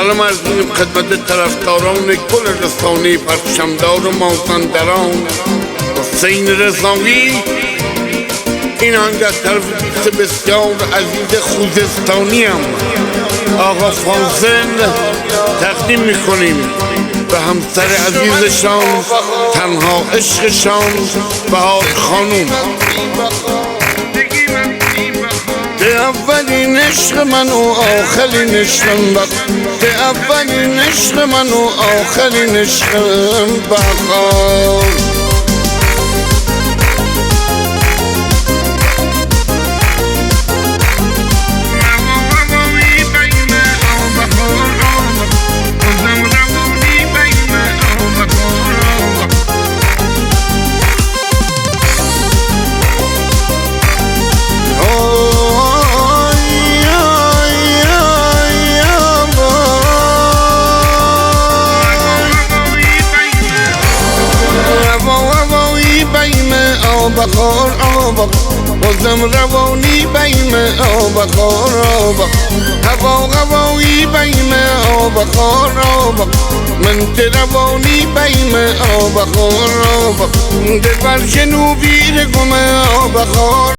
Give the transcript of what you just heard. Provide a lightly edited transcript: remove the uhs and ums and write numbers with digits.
سلام عرض می‌کنیم خدمت طرفداران گل رسانه پرچمدار مازندران حسین رضایی. این آهنگ از طرف دوست بسیار عزیز خوزستانیم آقا فاضل تقدیم میکنیم به همسر عزیزشان تنها عشقشان بهار خانوم. به اولین عشق من و آخرین عشقم به اولین عشق من و آخرین عشقم بهار. بخار آبا بازم روانی بیم آبا خار آبا هوا هوایی بیم آبا خار آبا من روانی بیم آبا خار آبا در جنوبی رگم آبا خار